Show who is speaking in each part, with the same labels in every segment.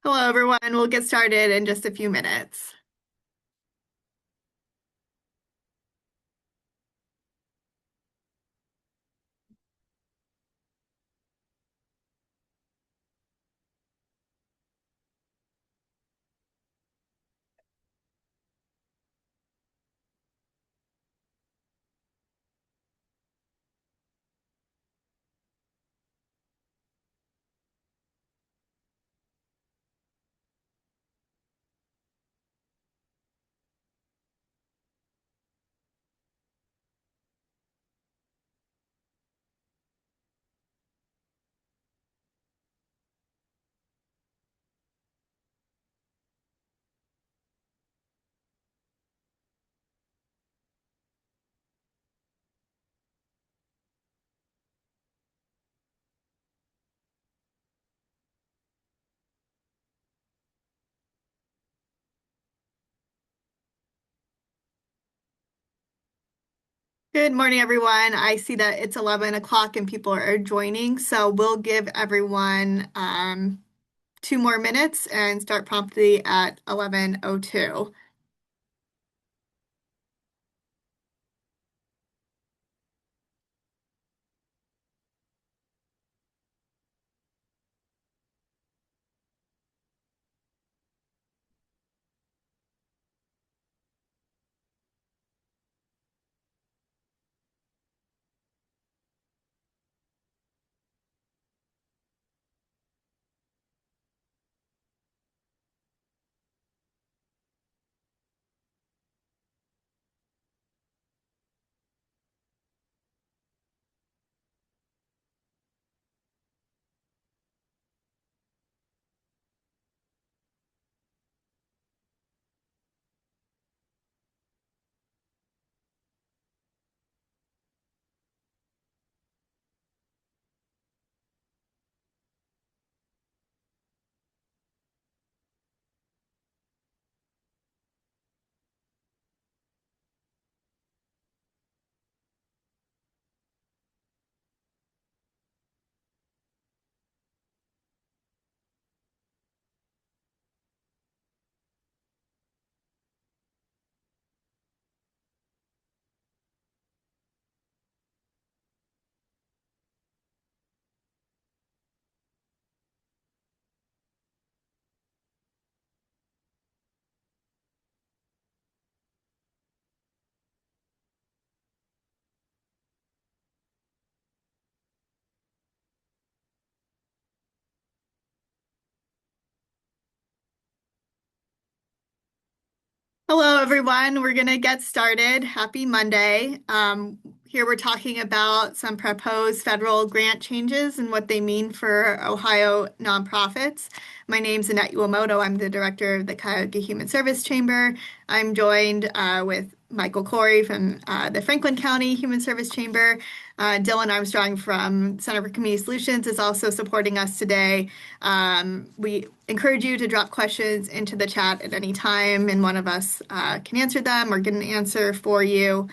Speaker 1: Hello, everyone. We'll get started in just a few minutes. Good morning, everyone. I see that it's 11 o'clock and people are joining, so we'll give everyone 2 more minutes and start promptly at 11:02. Hello, everyone. We're going to get started. Happy Monday. Here we're talking about some proposed federal grant changes and what they mean for Ohio nonprofits. My name's Annette Iwamoto. I'm the director of the Cuyahoga Human Service Chamber. I'm joined with Michael Corey from the Franklin County Human Service Chamber. Dylan Armstrong from Center for Community Solutions is also supporting us today. We encourage you to drop questions into the chat at any time, and one of us can answer them or get an answer for you.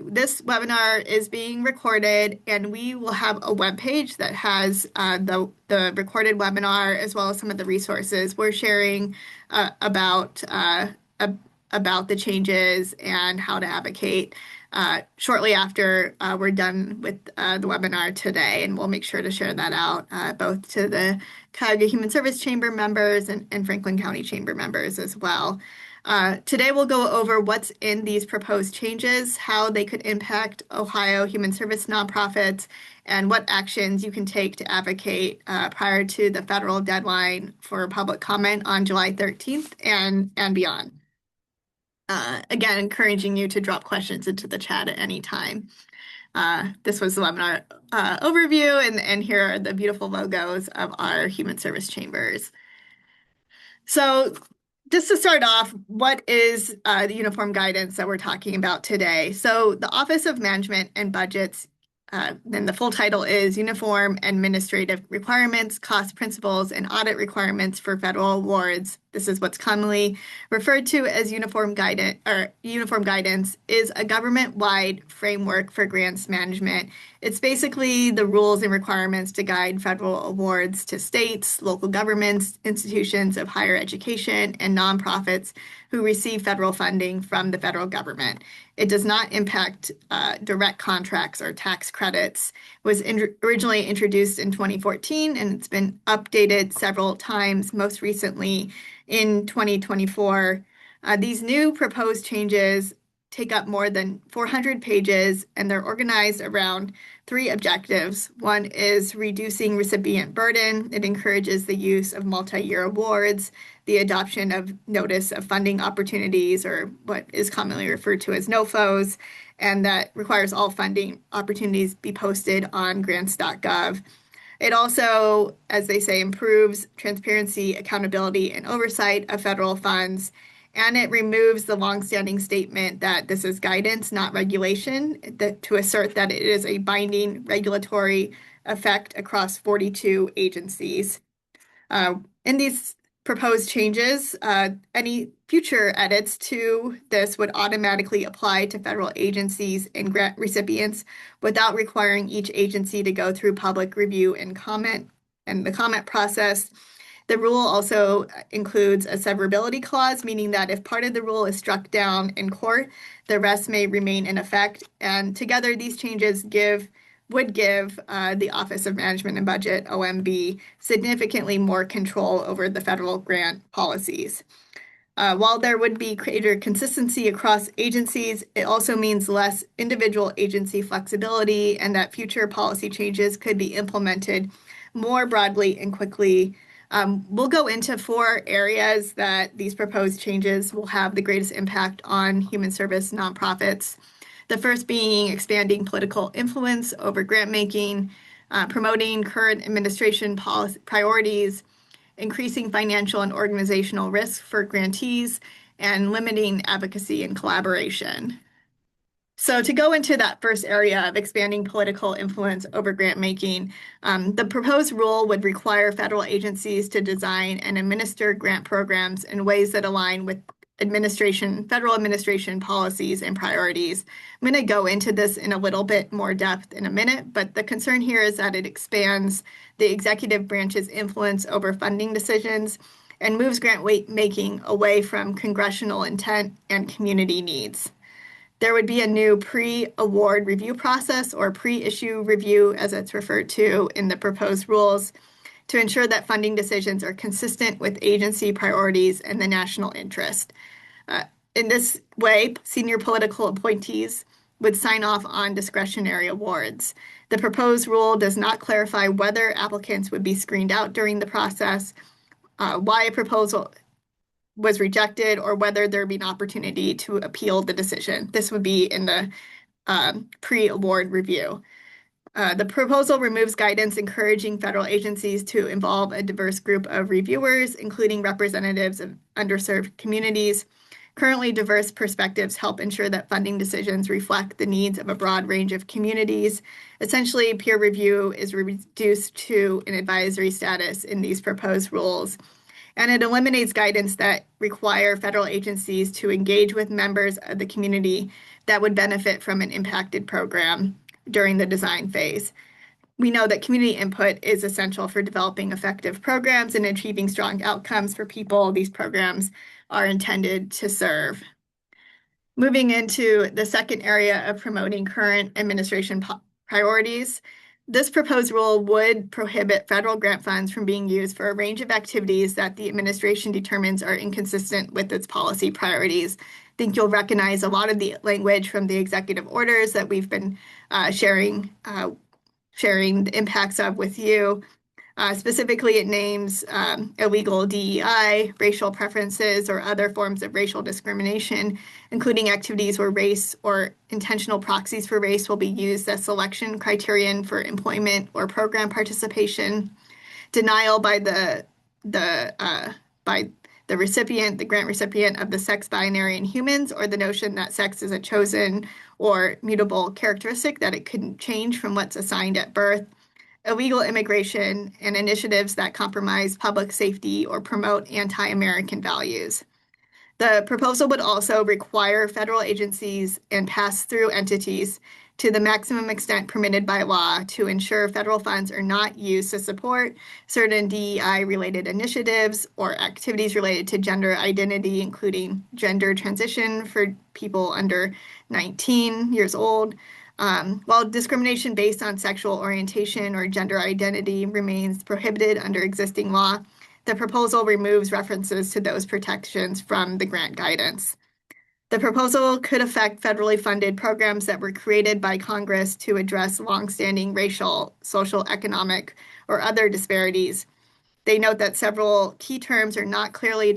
Speaker 1: This webinar is being recorded, and we will have a webpage that has the recorded webinar as well as some of the resources we're sharing about the changes and how to advocate shortly after we're done with the webinar today. And we'll make sure to share that out both to the Cuyahoga Human Service Chamber members and Franklin County Chamber members as well. Today we'll go over what's in these proposed changes, how they could impact Ohio human service nonprofits, and what actions you can take to advocate prior to the federal deadline for public comment on July 13th and beyond. Again, encouraging you to drop questions into the chat at any time. This was the webinar overview, and here are the beautiful logos of our human service chambers. So just to start off, what is the uniform guidance that we're talking about today? So the Office of Management and Budgets, then the full title is Uniform Administrative Requirements, Cost Principles, and Audit Requirements for Federal Awards this is what's commonly referred to as uniform guidance or uniform guidance, is a government-wide framework for grants management. It's basically the rules and requirements to guide federal awards to states, local governments, institutions of higher education, and nonprofits who receive federal funding from the federal government. It does not impact direct contracts or tax credits. It was originally introduced in 2014, and it's been updated several times, most recently in 2024. These new proposed changes take up more than 400 pages, and they're organized around three objectives. One is reducing recipient burden. It encourages the use of multi-year awards, the adoption of notice of funding opportunities, or what is commonly referred to as NOFOs, and that requires all funding opportunities be posted on grants.gov. It also, as they say, improves transparency, accountability, and oversight of federal funds. And it removes the longstanding statement that this is guidance, not regulation, to assert that it is a binding regulatory effect across 42 agencies. In these proposed changes, any future edits to this would automatically apply to federal agencies and grant recipients without requiring each agency to go through public review and comment and the comment process. The rule also includes a severability clause, meaning that if part of the rule is struck down in court, the rest may remain in effect. And together, these changes would give the Office of Management and Budget, OMB, significantly more control over the federal grant policies. While there would be greater consistency across agencies, it also means less individual agency flexibility and that future policy changes could be implemented more broadly and quickly. We'll go into 4 areas that these proposed changes will have the greatest impact on human service nonprofits. The first being expanding political influence over grant making, promoting current administration policy priorities, increasing financial and organizational risk for grantees, and limiting advocacy and collaboration. So to go into that first area of expanding political influence over grant making, the proposed rule would require federal agencies to design and administer grant programs in ways that align with federal administration policies and priorities. I'm going to go into this in a little bit more depth in a minute, but the concern here is that it expands the executive branch's influence over funding decisions and moves grant making away from congressional intent and community needs. There would be a new pre-award review process, or pre-issue review as it's referred to in the proposed rules, to ensure that funding decisions are consistent with agency priorities and the national interest. In this way, senior political appointees would sign off on discretionary awards. The proposed rule does not clarify whether applicants would be screened out during the process, why a proposal was rejected, or whether there would be an opportunity to appeal the decision. This would be in the pre-award review. The proposal removes guidance encouraging federal agencies to involve a diverse group of reviewers, including representatives of underserved communities. Currently, diverse perspectives help ensure that funding decisions reflect the needs of a broad range of communities. Essentially, peer review is reduced to an advisory status in these proposed rules. And it eliminates guidance that require federal agencies to engage with members of the community that would benefit from an impacted program during the design phase. We know that community input is essential for developing effective programs and achieving strong outcomes for people these programs are intended to serve. Moving into the second area of promoting current administration priorities, this proposed rule would prohibit federal grant funds from being used for a range of activities that the administration determines are inconsistent with its policy priorities. I think you'll recognize a lot of the language from the executive orders that we've been sharing the impacts of with you. Specifically, it names illegal DEI, racial preferences, or other forms of racial discrimination, including activities where race or intentional proxies for race will be used as selection criterion for employment or program participation, denial by the recipient, the grant recipient, of the sex binary in humans, or the notion that sex is a chosen or mutable characteristic that it couldn't change from what's assigned at birth, illegal immigration, and initiatives that compromise public safety or promote anti-American values. The proposal would also require federal agencies and pass-through entities to the maximum extent permitted by law to ensure federal funds are not used to support certain DEI-related initiatives or activities related to gender identity, including gender transition for people under 19 years old. While discrimination based on sexual orientation or gender identity remains prohibited under existing law, the proposal removes references to those protections from the grant guidance. The proposal could affect federally funded programs that were created by Congress to address longstanding racial, social, economic, or other disparities. They note that several key terms are not clearly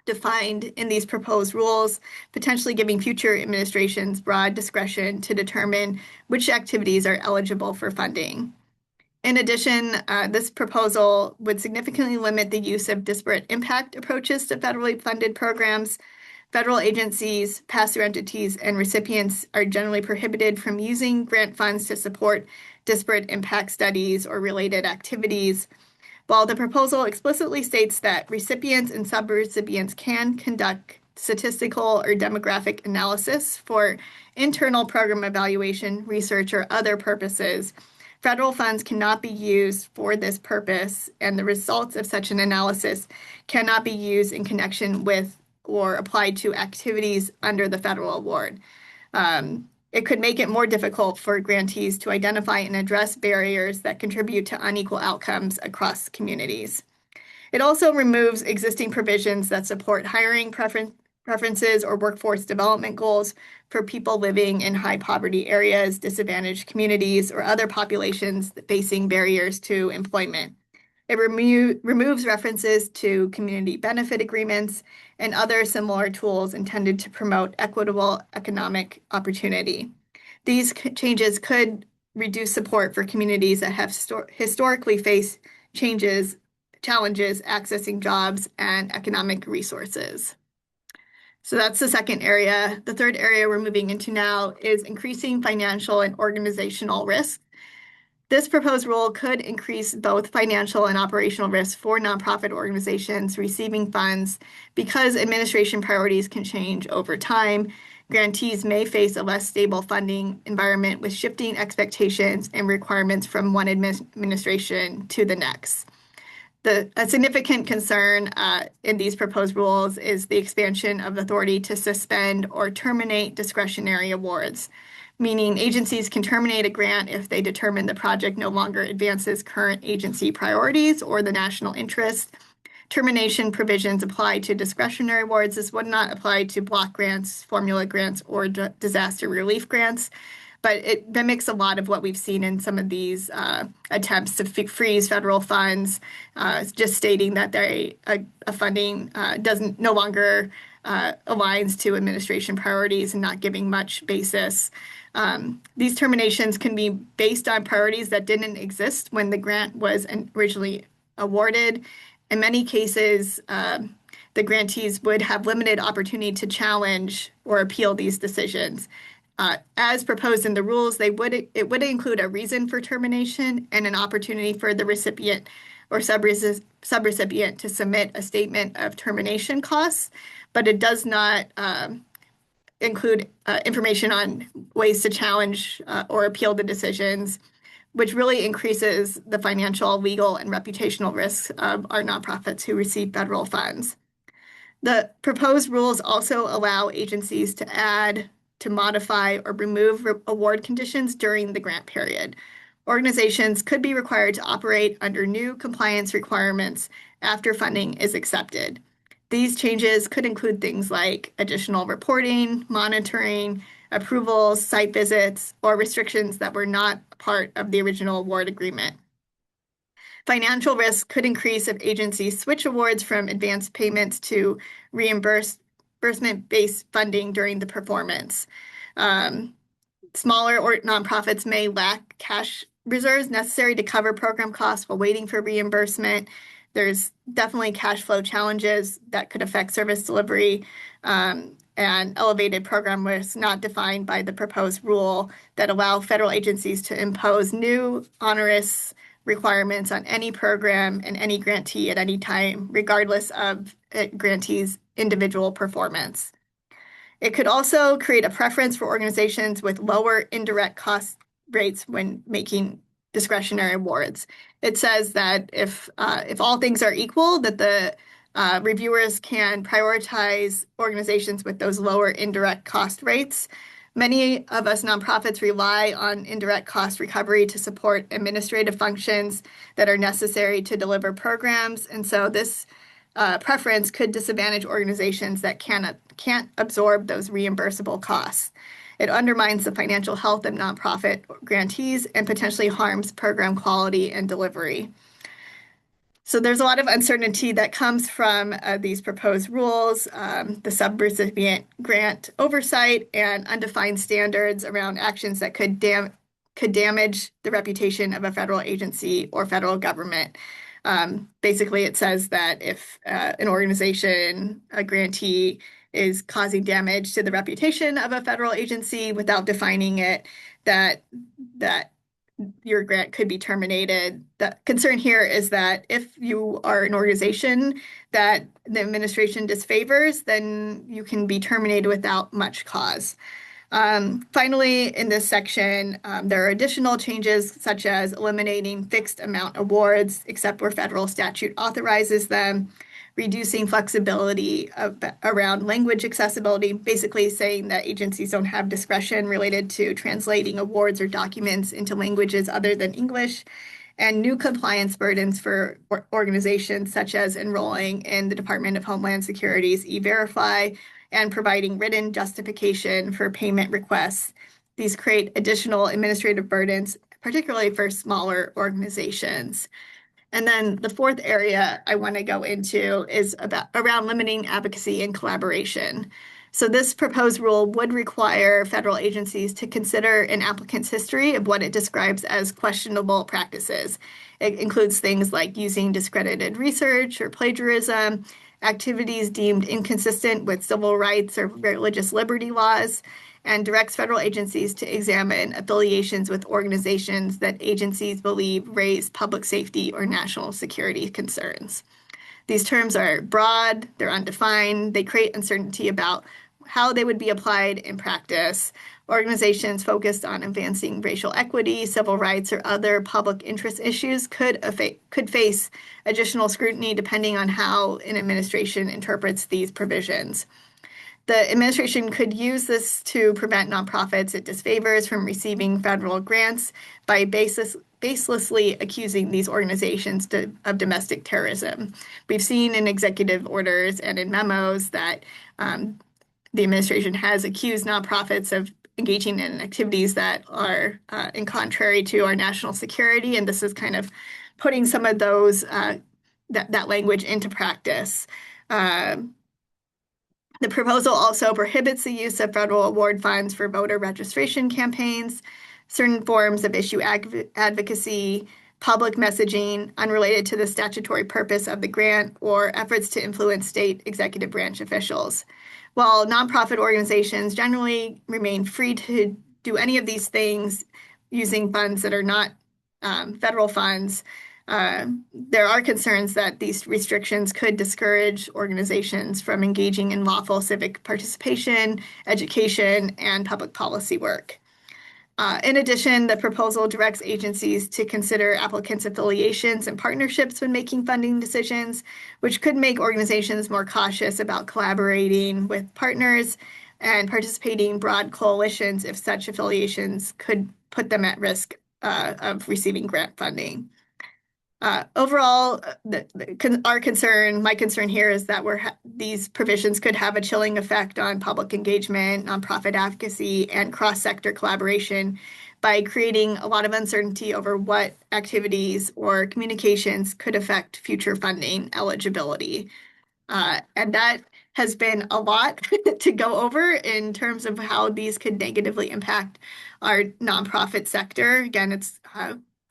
Speaker 1: defined in these proposed rules, potentially giving future administrations broad discretion to determine which activities are eligible for funding. In addition, this proposal would significantly limit the use of disparate impact approaches to federally funded programs. Federal agencies, pass-through entities, and recipients are generally prohibited from using grant funds to support disparate impact studies or related activities. While the proposal explicitly states that recipients and subrecipients can conduct statistical or demographic analysis for internal program evaluation, research, or other purposes, federal funds cannot be used for this purpose, and the results of such an analysis cannot be used in connection with or applied to activities under the federal award. It could make it more difficult for grantees to identify and address barriers that contribute to unequal outcomes across communities. It also removes existing provisions that support hiring preferences or workforce development goals for people living in high poverty areas, disadvantaged communities, or other populations facing barriers to employment. It removes references to community benefit agreements and other similar tools intended to promote equitable economic opportunity. These changes could reduce support for communities that have historically faced challenges accessing jobs and economic resources. So that's the second area. The third area we're moving into now is increasing financial and organizational risk. This proposed rule could increase both financial and operational risks for nonprofit organizations receiving funds because administration priorities can change over time. Grantees may face a less stable funding environment with shifting expectations and requirements from one administration to the next. A significant concern in these proposed rules is the expansion of authority to suspend or terminate discretionary awards, meaning agencies can terminate a grant if they determine the project no longer advances current agency priorities or the national interest. Termination provisions apply to discretionary awards. This would not apply to block grants, formula grants, or disaster relief grants. But it mimics a lot of what we've seen in some of these attempts to freeze federal funds, just stating that a funding no longer aligns to administration priorities and not giving much basis. These terminations can be based on priorities that didn't exist when the grant was originally awarded. In many cases, the grantees would have limited opportunity to challenge or appeal these decisions. As proposed in the rules, it would include a reason for termination and an opportunity for the recipient or subrecipient to submit a statement of termination costs, but it does not include information on ways to challenge or appeal the decisions, which really increases the financial, legal, and reputational risks of our nonprofits who receive federal funds. The proposed rules also allow agencies to add, to modify, or remove award conditions during the grant period. Organizations could be required to operate under new compliance requirements after funding is accepted. These changes could include things like additional reporting, monitoring, approvals, site visits, or restrictions that were not part of the original award agreement. Financial risk could increase if agencies switch awards from advance payments to reimbursement-based funding during the performance. Smaller or nonprofits may lack cash reserves necessary to cover program costs while waiting for reimbursement. There's definitely cash flow challenges that could affect service delivery, and elevated program risks not defined by the proposed rule that allow federal agencies to impose new onerous requirements on any program and any grantee at any time, regardless of a grantee's individual performance. It could also create a preference for organizations with lower indirect cost rates when making discretionary awards. It says that if all things are equal, that the reviewers can prioritize organizations with those lower indirect cost rates. Many of us nonprofits rely on indirect cost recovery to support administrative functions that are necessary to deliver programs, and so this preference could disadvantage organizations that can't absorb those reimbursable costs. It undermines the financial health of nonprofit grantees and potentially harms program quality and delivery. So there's a lot of uncertainty that comes from these proposed rules, the subrecipient grant oversight, and undefined standards around actions that could damage the reputation of a federal agency or federal government. Basically, it says that if an organization, a grantee, is causing damage to the reputation of a federal agency without defining it, that your grant could be terminated. The concern here is that if you are an organization that the administration disfavors, then you can be terminated without much cause. Finally, in this section, there are additional changes such as eliminating fixed amount awards, except where federal statute authorizes them, reducing flexibility around language accessibility, basically saying that agencies don't have discretion related to translating awards or documents into languages other than English, and new compliance burdens for organizations such as enrolling in the Department of Homeland Security's E-Verify and providing written justification for payment requests. These create additional administrative burdens, particularly for smaller organizations. And then the fourth area I want to go into is around limiting advocacy and collaboration. So this proposed rule would require federal agencies to consider an applicant's history of what it describes as questionable practices. It includes things like using discredited research or plagiarism, activities deemed inconsistent with civil rights or religious liberty laws, and directs federal agencies to examine affiliations with organizations that agencies believe raise public safety or national security concerns. These terms are broad, they're undefined, they create uncertainty about how they would be applied in practice. Organizations focused on advancing racial equity, civil rights, or other public interest issues could face additional scrutiny depending on how an administration interprets these provisions. The administration could use this to prevent nonprofits it disfavors from receiving federal grants by baselessly accusing these organizations of domestic terrorism. We've seen in executive orders and in memos that the administration has accused nonprofits of engaging in activities that are in contrary to our national security, and this is kind of putting some of those that language into practice. The proposal also prohibits the use of federal award funds for voter registration campaigns, certain forms of issue advocacy, public messaging unrelated to the statutory purpose of the grant, or efforts to influence state executive branch officials. While nonprofit organizations generally remain free to do any of these things using funds that are not federal funds, there are concerns that these restrictions could discourage organizations from engaging in lawful civic participation, education, and public policy work. In addition, the proposal directs agencies to consider applicants' affiliations and partnerships when making funding decisions, which could make organizations more cautious about collaborating with partners and participating in broad coalitions if such affiliations could put them at risk of receiving grant funding. Overall, my concern here is that these provisions could have a chilling effect on public engagement, nonprofit advocacy, and cross-sector collaboration by creating a lot of uncertainty over what activities or communications could affect future funding eligibility. And that has been a lot to go over in terms of how these could negatively impact our nonprofit sector. Again, it's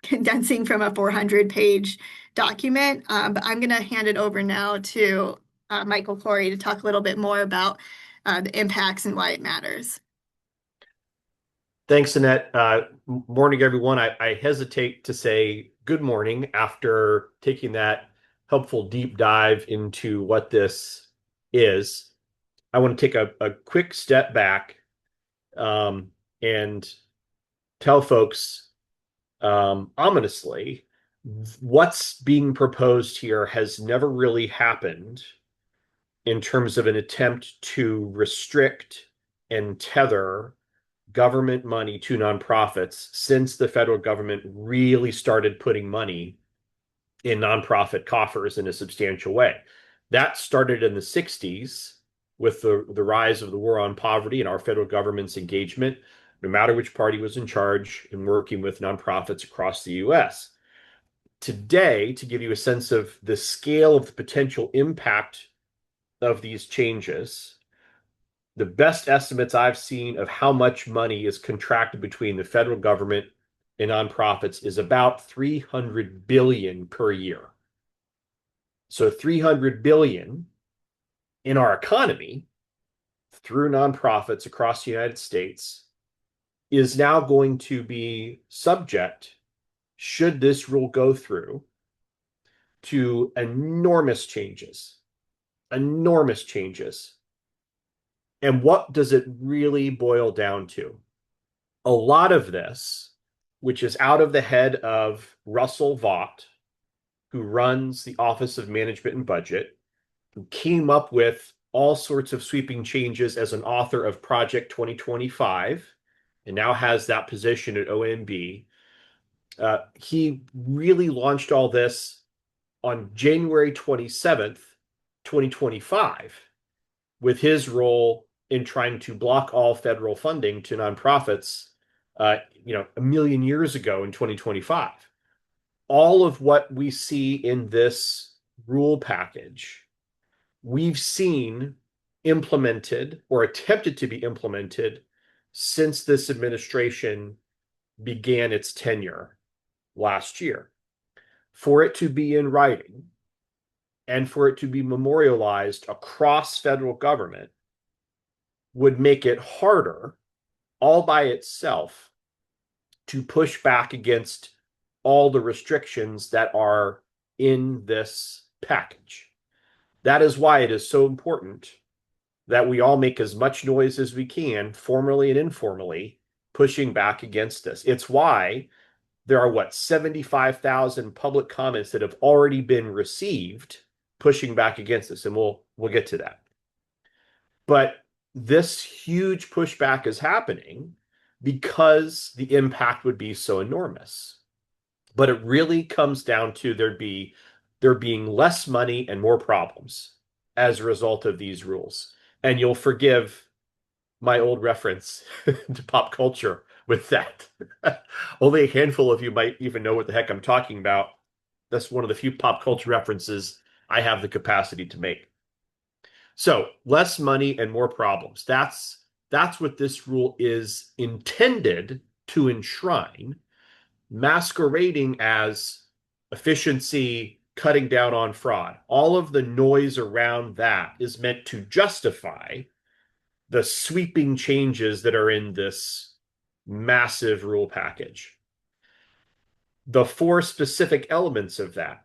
Speaker 1: condensing from a 400-page document, but I'm going to hand it over now to Michael Corey to talk a little bit more about the impacts and why it matters.
Speaker 2: Thanks, Annette. Morning, everyone. I hesitate to say good morning. After taking that helpful deep dive into what this is, I want to take a quick step back um, and tell folks ominously what's being proposed here has never really happened in terms of an attempt to restrict and tether government money to nonprofits since the federal government really started putting money in nonprofit coffers in a substantial way. That started in the 60s with the rise of the war on poverty and our federal government's engagement, no matter which party was in charge, in working with nonprofits across the US. Today, to give you a sense of the scale of the potential impact of these changes, the best estimates I've seen of how much money is contracted between the federal government and nonprofits is about 300 billion per year. So 300 billion in our economy through nonprofits across the United States is now going to be subject, should this rule go through, to enormous changes. Enormous changes. And what does it really boil down to? A lot of this, which is out of the head of Russell Vought, who runs the Office of Management and Budget, who came up with all sorts of sweeping changes as an author of Project 2025 and now has that position at OMB. He really launched all this on January 27th, 2025, with his role in trying to block all federal funding to nonprofits, a million years ago in 2025. All of what we see in this rule package, we've seen implemented or attempted to be implemented since this administration began its tenure last year. For it to be in writing and for it to be memorialized across federal government would make it harder all by itself to push back against all the restrictions that are in this package. That is why it is so important that we all make as much noise as we can, formally and informally, pushing back against this. It's why there are, 75,000 public comments that have already been received pushing back against this, and we'll get to that. But this huge pushback is happening because the impact would be so enormous. But it really comes down to there being less money and more problems as a result of these rules. And you'll forgive my old reference to pop culture with that. Only a handful of you might even know what the heck I'm talking about. That's one of the few pop culture references I have the capacity to make. So less money and more problems. That's what this rule is intended to enshrine, masquerading as efficiency, cutting down on fraud. All of the noise around that is meant to justify the sweeping changes that are in this massive rule package. The four specific elements of that: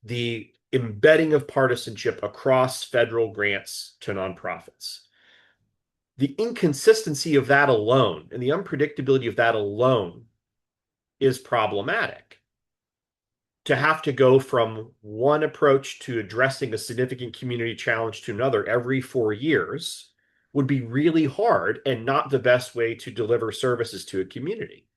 Speaker 2: the embedding of partisanship across federal grants to nonprofits. The inconsistency of that alone and the unpredictability of that alone is problematic. To have to go from one approach to addressing a significant community challenge to another every 4 years would be really hard and not the best way to deliver services to a community.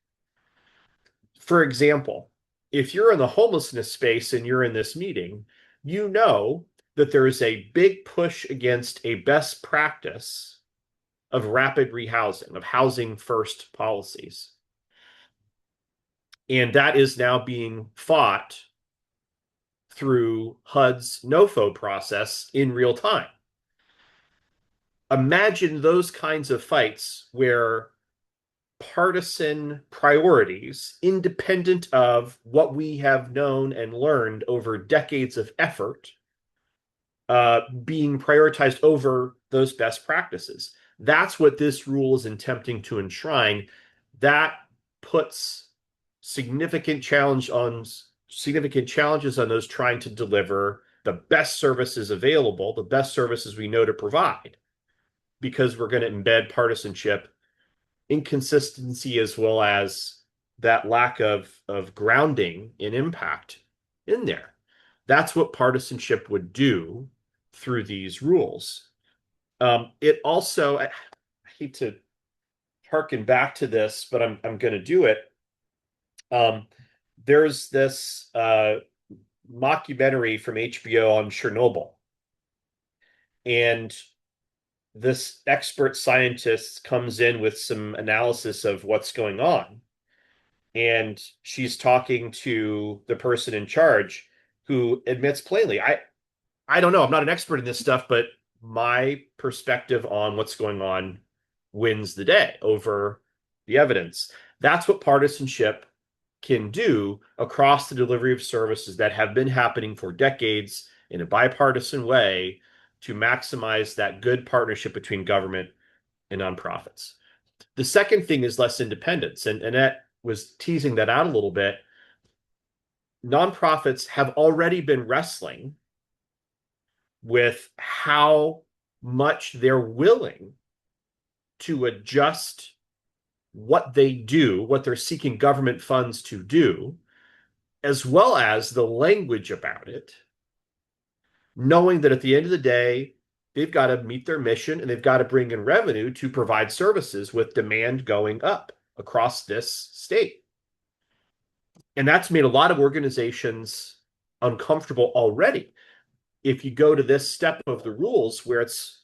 Speaker 2: For example, if you're in the homelessness space and you're in this meeting, you know that there is a big push against a best practice of rapid rehousing, of housing first policies. And that is now being fought through HUD's NOFO process in real time. Imagine those kinds of fights where partisan priorities, independent of what we have known and learned over decades of effort, being prioritized over those best practices. That's what this rule is attempting to enshrine. That puts significant challenge on significant challenges on those trying to deliver the best services available, the best services we know to provide, because we're going to embed partisanship, inconsistency, as well as that lack of grounding in impact in there. That's what partisanship would do through these rules. It also, I hate to harken back to this, but I'm going to do it. Um, there's this mockumentary from HBO on Chernobyl, and this expert scientist comes in with some analysis of what's going on. And she's talking to the person in charge who admits plainly, I don't know, I'm not an expert in this stuff, but my perspective on what's going on wins the day over the evidence. That's what partisanship can do across the delivery of services that have been happening for decades in a bipartisan way to maximize that good partnership between government and nonprofits. The second thing is less independence, and Annette was teasing that out a little bit. Nonprofits have already been wrestling with how much they're willing to adjust what they do, what they're seeking government funds to do, as well as the language about it, knowing that at the end of the day, they've got to meet their mission and they've got to bring in revenue to provide services with demand going up across this state. And that's made a lot of organizations uncomfortable already. If you go to this step of the rules where it's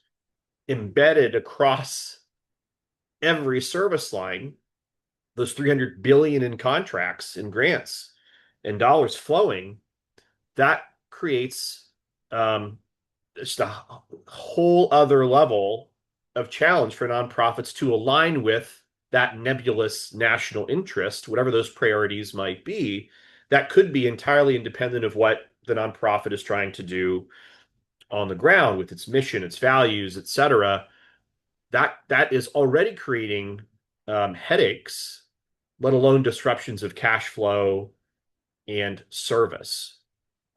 Speaker 2: embedded across every service line, those 300 billion in contracts and grants and dollars flowing, that creates just a whole other level of challenge for nonprofits to align with that nebulous national interest, whatever those priorities might be, that could be entirely independent of what the nonprofit is trying to do on the ground with its mission, its values, et cetera. That is already creating headaches, let alone disruptions of cash flow and service.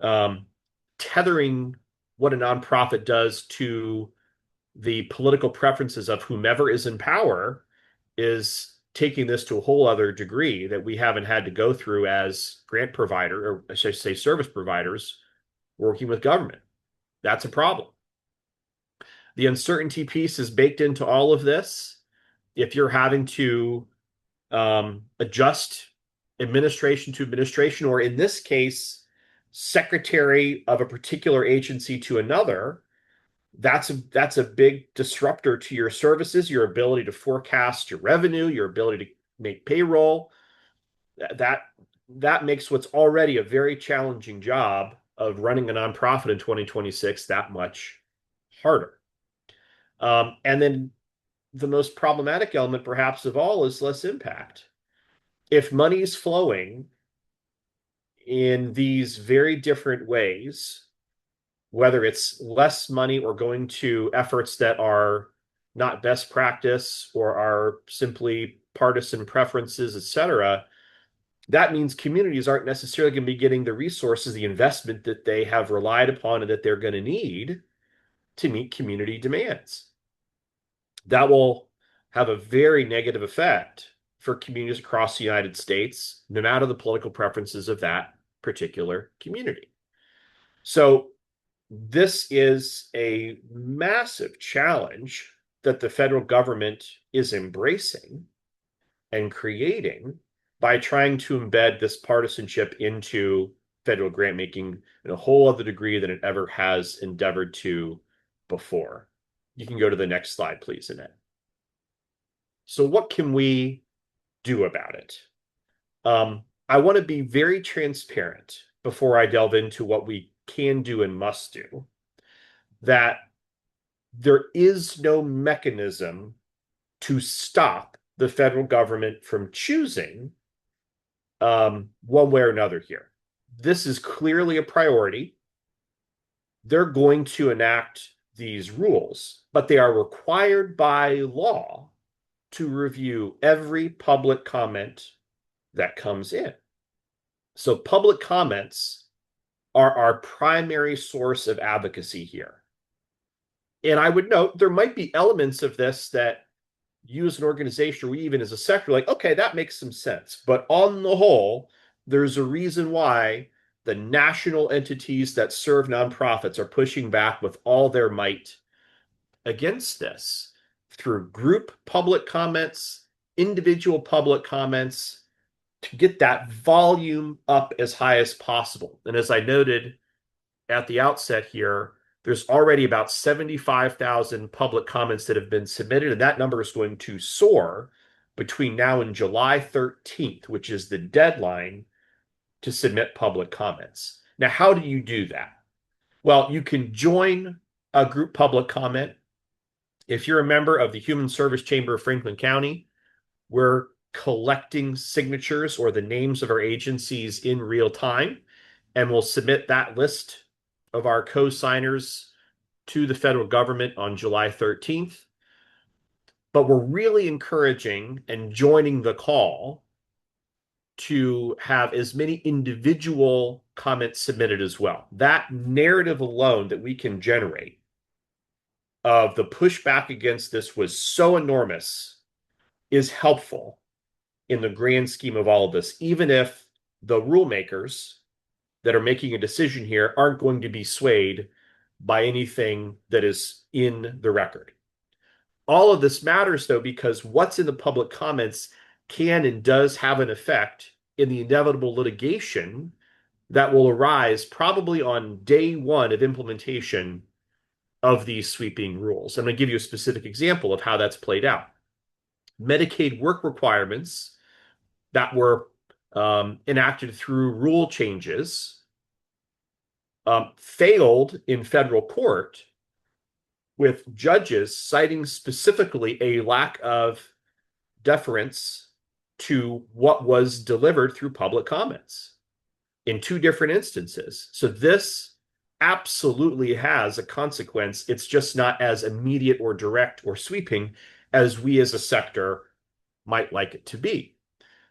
Speaker 2: Um, Tethering what a nonprofit does to the political preferences of whomever is in power is taking this to a whole other degree that we haven't had to go through as grant provider, or I should say service providers working with government. That's a problem. The uncertainty piece is baked into all of this. If you're having to adjust administration to administration, or in this case, secretary of a particular agency to another, that's a big disruptor to your services, your ability to forecast your revenue, your ability to make payroll. That that makes what's already a very challenging job of running a nonprofit in 2026 that much harder. And then the most problematic element, perhaps of all, is less impact. If money's flowing in these very different ways, whether it's less money or going to efforts that are not best practice or are simply partisan preferences, et cetera, that means communities aren't necessarily going to be getting the resources, the investment that they have relied upon and that they're going to need to meet community demands. That will have a very negative effect for communities across the United States, no matter the political preferences of that particular community. So this is a massive challenge that the federal government is embracing and creating by trying to embed this partisanship into federal grant making in a whole other degree than it ever has endeavored to before. You can go to the next slide, please, Annette. So what can we do about it? I want to be very transparent before I delve into what we can do and must do, that there is no mechanism to stop the federal government from choosing one way or another here. This is clearly a priority. They're going to enact these rules, but they are required by law to review every public comment that comes in. So public comments are our primary source of advocacy here. And I would note there might be elements of this that you as an organization or even as a sector, like, okay, that makes some sense. But on the whole, there's a reason why the national entities that serve nonprofits are pushing back with all their might against this through group public comments, individual public comments, to get that volume up as high as possible. And as I noted at the outset here, there's already about 75,000 public comments that have been submitted, and that number is going to soar between now and July 13th, which is the deadline to submit public comments. Now, how do you do that? Well, you can join a group public comment. If you're a member of the Human Service Chamber of Franklin County, we're collecting signatures or the names of our agencies in real time, and we'll submit that list of our co-signers to the federal government on July 13th. But we're really encouraging and joining the call to have as many individual comments submitted as well. That narrative alone that we can generate of the pushback against this was so enormous is helpful in the grand scheme of all of this, even if the rule makers that are making a decision here aren't going to be swayed by anything that is in the record. All of this matters, though, because what's in the public comments can and does have an effect in the inevitable litigation that will arise probably on day one of implementation of these sweeping rules. I'm going to give you a specific example of how that's played out. Medicaid work requirements that were enacted through rule changes failed in federal court with judges citing specifically a lack of deference to what was delivered through public comments in two different instances. So this absolutely has a consequence. It's just not as immediate or direct or sweeping as we as a sector might like it to be.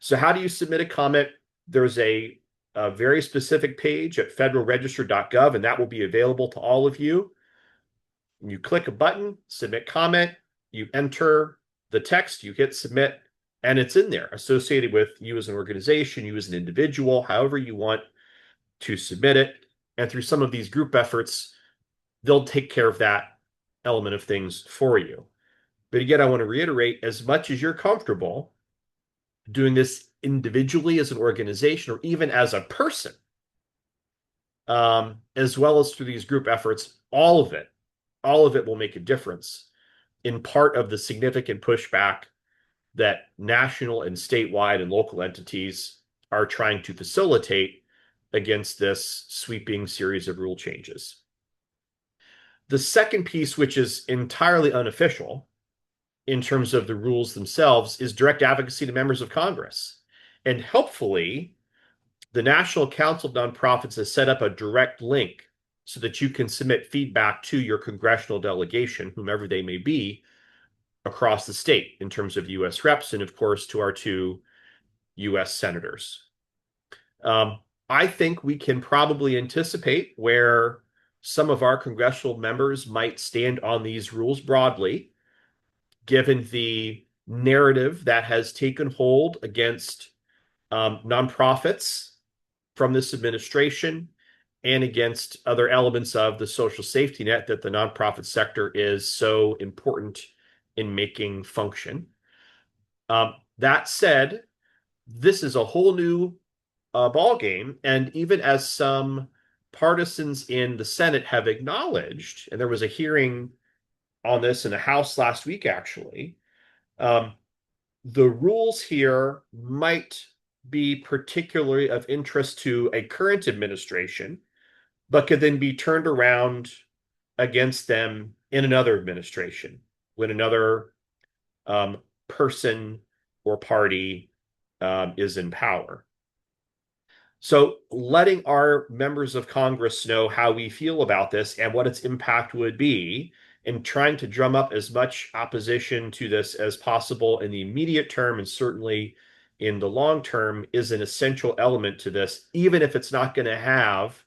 Speaker 2: So how do you submit a comment? There's a very specific page at federalregister.gov, and that will be available to all of you. You click a button, submit comment, you enter the text, you hit submit, and it's in there associated with you as an organization, you as an individual, however you want to submit it. And through some of these group efforts, they'll take care of that element of things for you. But again, I want to reiterate, as much as you're comfortable doing this individually as an organization or even as a person, as well as through these group efforts, all of it will make a difference in part of the significant pushback that national and statewide and local entities are trying to facilitate against this sweeping series of rule changes. The second piece, which is entirely unofficial in terms of the rules themselves, is direct advocacy to members of Congress. And helpfully, the National Council of Nonprofits has set up a direct link so that you can submit feedback to your congressional delegation, whomever they may be, across the state in terms of U.S. reps and, of course, to our two U.S. senators. I think we can probably anticipate where some of our congressional members might stand on these rules broadly, given the narrative that has taken hold against nonprofits from this administration and against other elements of the social safety net that the nonprofit sector is so important in making function. That said, this is a whole new ball game, and even as some partisans in the Senate have acknowledged, and there was a hearing on this in the House last week, actually, the rules here might be particularly of interest to a current administration, but could then be turned around against them in another administration when another person or party is in power. So letting our members of Congress know how we feel about this and what its impact would be, and trying to drum up as much opposition to this as possible in the immediate term and certainly in the long term is an essential element to this, even if it's not going to have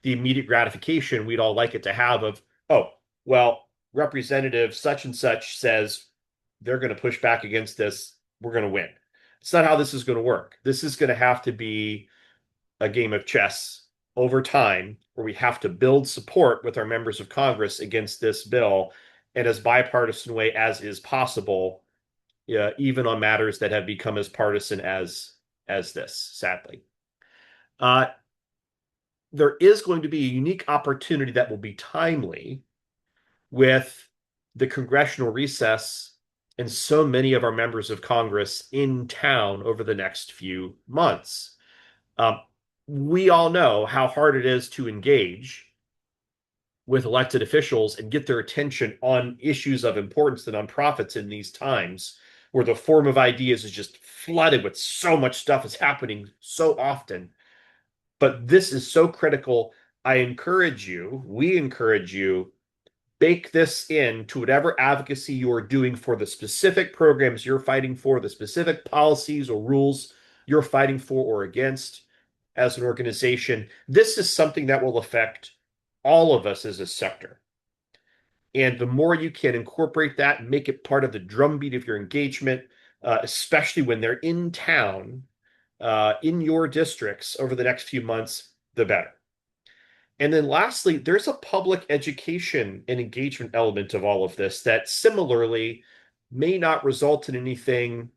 Speaker 2: the immediate gratification we'd all like it to have of, oh, well, Representative such and such says they're going to push back against this. We're going to win. It's not how this is going to work. This is going to have to be a game of chess over time where we have to build support with our members of Congress against this bill in as bipartisan way as is possible, even on matters that have become as partisan as this, sadly. Uh, there is going to be a unique opportunity that will be timely with the congressional recess and so many of our members of Congress in town over the next few months. Um, we all know how hard it is to engage with elected officials and get their attention on issues of importance to nonprofits in these times where the form of ideas is just flooded with so much stuff is happening so often. But this is so critical. I encourage you, we encourage you, bake this in to whatever advocacy you're doing for the specific programs you're fighting for, the specific policies or rules you're fighting for or against as an organization. This is something that will affect all of us as a sector. And the more you can incorporate that and make it part of the drumbeat of your engagement, especially when they're in town, in your districts over the next few months, the better. And then lastly, there's a public education and engagement element of all of this that similarly may not result in anything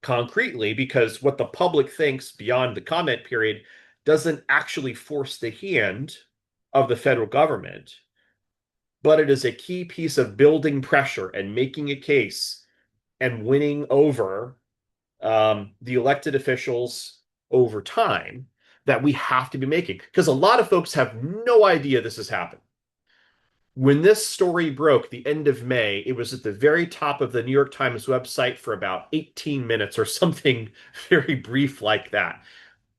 Speaker 2: concretely because what the public thinks beyond the comment period doesn't actually force the hand of the federal government, but it is a key piece of building pressure and making a case and winning over the elected officials over time that we have to be making. Because a lot of folks have no idea this has happened. When this story broke the end of May, it was at the very top of the New York Times website for about 18 minutes or something very brief like that.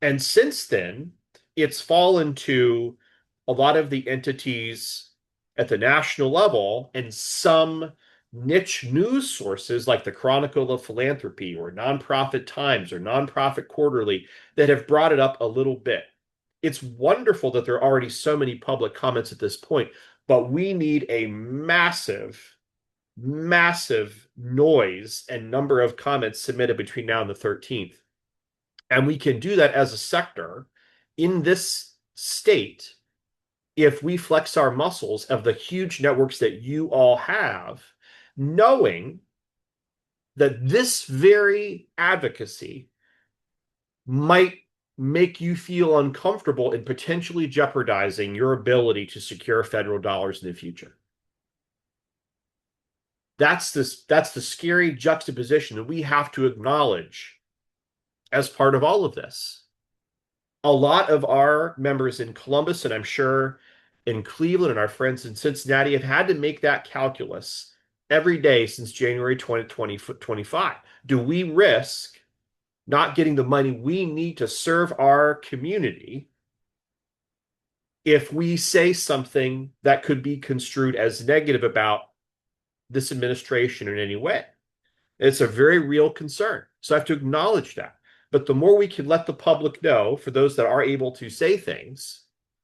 Speaker 2: And since then, it's fallen to a lot of the entities at the national level and some niche news sources like the Chronicle of Philanthropy or Nonprofit Times or Nonprofit Quarterly that have brought it up a little bit. It's wonderful that there are already so many public comments at this point, but we need a massive, massive noise and number of comments submitted between now and the 13th. And we can do that as a sector in this state if we flex our muscles of the huge networks that you all have, knowing that this very advocacy might make you feel uncomfortable and potentially jeopardizing your ability to secure federal dollars in the future. That's the scary juxtaposition that we have to acknowledge as part of all of this. A lot of our members in Columbus, and I'm sure in Cleveland and our friends in Cincinnati, have had to make that calculus every day since January 2025. Do we risk not getting the money we need to serve our community if we say something that could be construed as negative about this administration in any way? It's a very real concern. So I have to acknowledge that. But the more we can let the public know, for those that are able to say things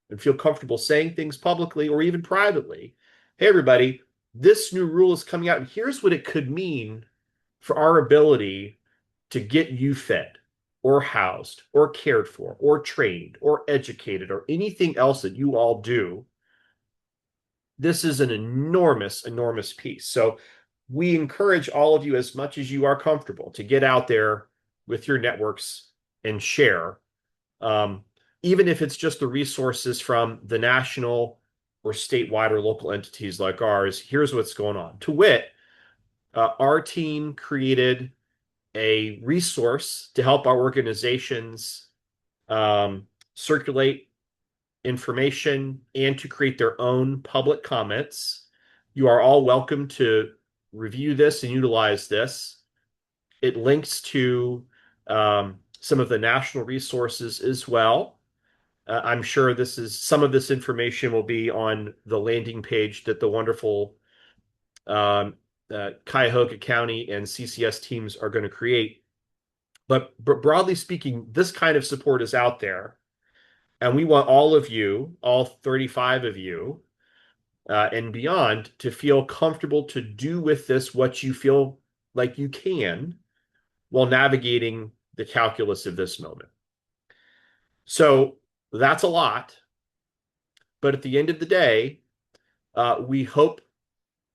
Speaker 2: and feel comfortable saying things publicly or even privately, hey, everybody, this new rule is coming out, and here's what it could mean for our ability to get you fed or housed or cared for or trained or educated or anything else that you all do. This is an enormous, enormous piece. So we encourage all of you, as much as you are comfortable, to get out there with your networks and share, even if it's just the resources from the national or statewide or local entities like ours. Here's what's going on. To wit, our team created a resource to help our organizations circulate information and to create their own public comments. You are all welcome to review this and utilize this. It links to some of the national resources as well. I'm sure some of this information will be on the landing page that the wonderful Cuyahoga County and CCS teams are going to create But broadly speaking, this kind of support is out there. And we want all of you, all 35 of you, and beyond, to feel comfortable to do with this what you feel like you can while navigating the calculus of this moment. So that's a lot. But at the end of the day, we hope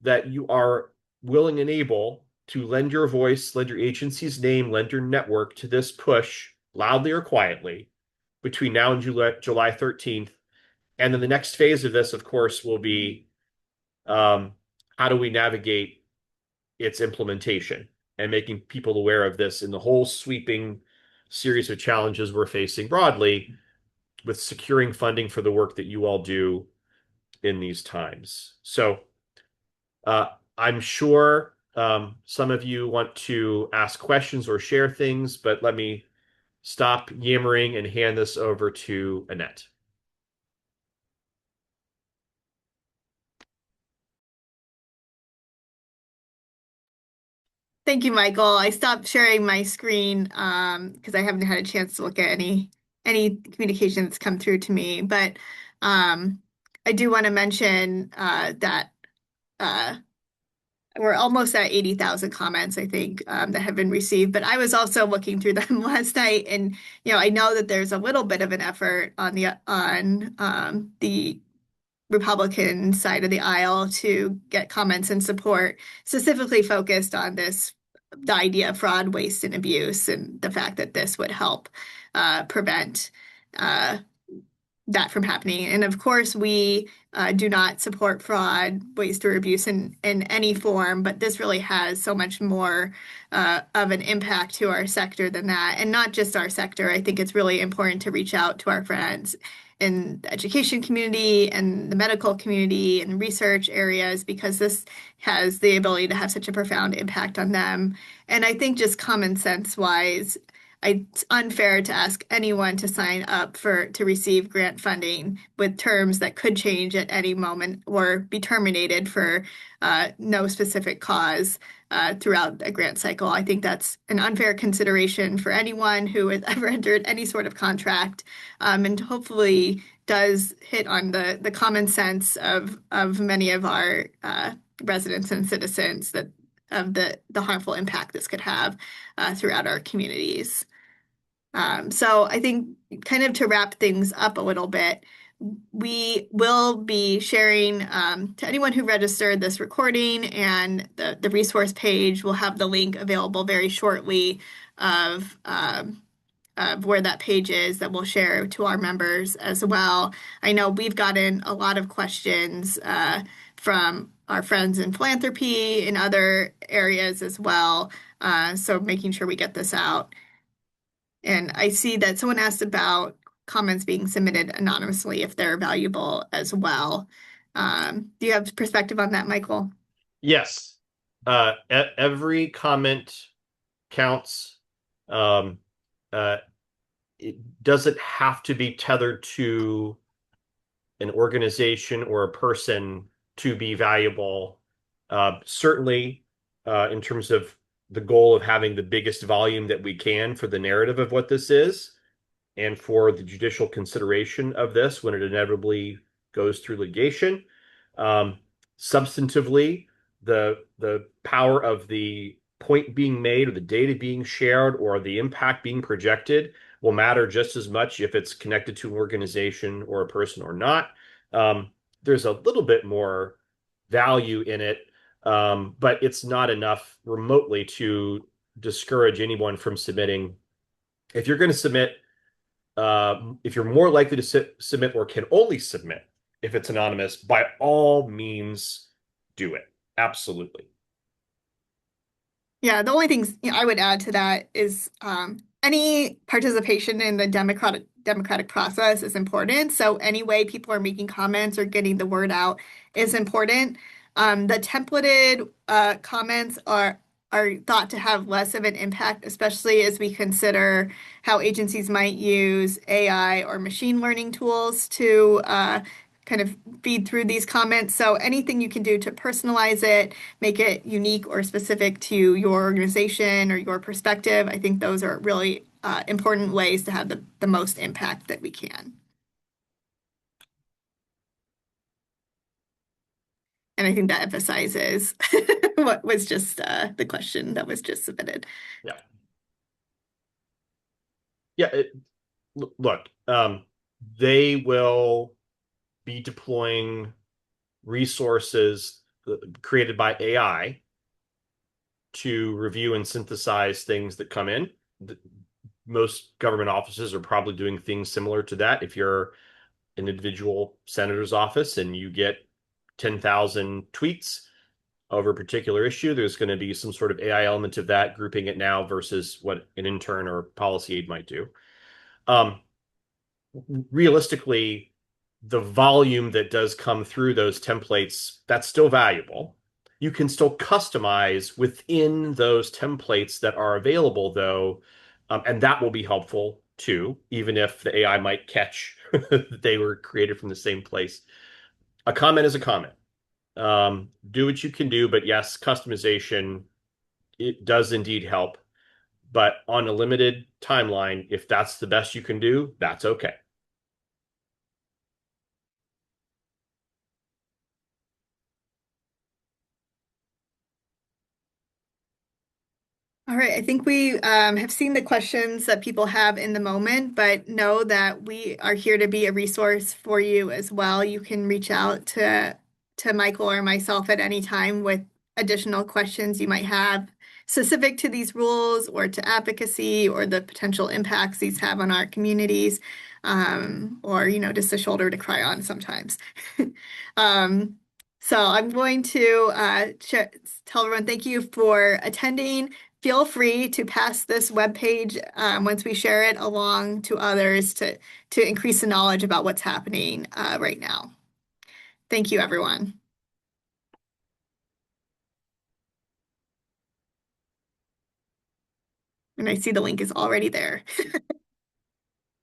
Speaker 2: that you are willing and able to lend your voice, lend your agency's name, lend your network to this push, loudly or quietly, between now and July 13th. And then the next phase of this, of course, will be how do we navigate its implementation and making people aware of this in the whole sweeping series of challenges we're facing broadly with securing funding for the work that you all do in these times. So I'm sure some of you want to ask questions or share things, but let me stop yammering and hand this over to Annette.
Speaker 1: Thank you, Michael. I stopped sharing my screen because I haven't had a chance to look at any communication that's come through to me. But I do want to mention that uh, we're almost at 80,000 comments, I think, that have been received. But I was also looking through them last night, and I know that there's a little bit of an effort on the Republican side of the aisle to get comments and support specifically focused on the idea of fraud, waste, and abuse, and the fact that this would help prevent uh, that from happening. And of course, we do not support fraud, waste, or abuse in any form, but this really has so much more of an impact to our sector than that. And not just our sector. I think it's really important to reach out to our friends in the education community and the medical community and research areas because this has the ability to have such a profound impact on them. And I think just common sense wise, it's unfair to ask anyone to sign up to receive grant funding with terms that could change at any moment or be terminated for no specific cause throughout a grant cycle. I think that's an unfair consideration for anyone who has ever entered any sort of contract, and hopefully does hit on the common sense of many of our residents and citizens that of the harmful impact this could have throughout our communities. So I think kind of to wrap things up a little bit, we will be sharing to anyone who registered this recording and the resource page will have the link available very shortly of, of where that page is that we'll share to our members as well. I know we've gotten a lot of questions from our friends in philanthropy in other areas as well. So making sure we get this out. And I see that someone asked about comments being submitted anonymously if they're valuable as well. Do you have perspective on that, Michael?
Speaker 2: Yes, every comment counts. Um, uh, it doesn't have to be tethered to an organization or a person to be valuable. Certainly, in terms of the goal of having the biggest volume that we can for the narrative of what this is and for the judicial consideration of this when it inevitably goes through litigation. Um, Substantively, the power of the point being made or the data being shared or the impact being projected will matter just as much if it's connected to an organization or a person or not. Um, there's a little bit more value in it, but it's not enough remotely to discourage anyone from submitting. If you're going to submit, if you're more likely to submit or can only submit if it's anonymous, by all means, do it. Absolutely.
Speaker 1: Yeah, the only things I would add to that is any participation in the democratic process is important. So any way people are making comments or getting the word out is important. The templated comments are thought to have less of an impact, especially as we consider how agencies might use AI or machine learning tools to kind of feed through these comments. So anything you can do to personalize it, make it unique or specific to your organization or your perspective, I think those are really important ways to have the most impact that we can. And I think that emphasizes what was just the question that was just submitted.
Speaker 2: Yeah. Yeah. Look, they will be deploying resources created by AI to review and synthesize things that come in. Most government offices are probably doing things similar to that. If you're an individual senator's office and you get 10,000 tweets over a particular issue, there's going to be some sort of AI element of that, grouping it now versus what an intern or policy aide might do. Um, Realistically, the volume that does come through those templates, that's still valuable. You can still customize within those templates that are available, though, and that will be helpful too, even if the AI might catch that they were created from the same place. A comment is a comment. Do what you can do, but yes, customization, it does indeed help. But on a limited timeline, if that's the best you can do, that's okay.
Speaker 1: All right, I think we have seen the questions that people have in the moment, but know that we are here to be a resource for you as well. You can reach out to Michael or myself at any time with additional questions you might have specific to these rules or to advocacy or the potential impacts these have on our communities, or just a shoulder to cry on sometimes. Um, so I'm going to tell everyone thank you for attending. Feel free to pass this webpage once we share it along to others to increase the knowledge about what's happening right now. Thank you, everyone. And I see the link is already there.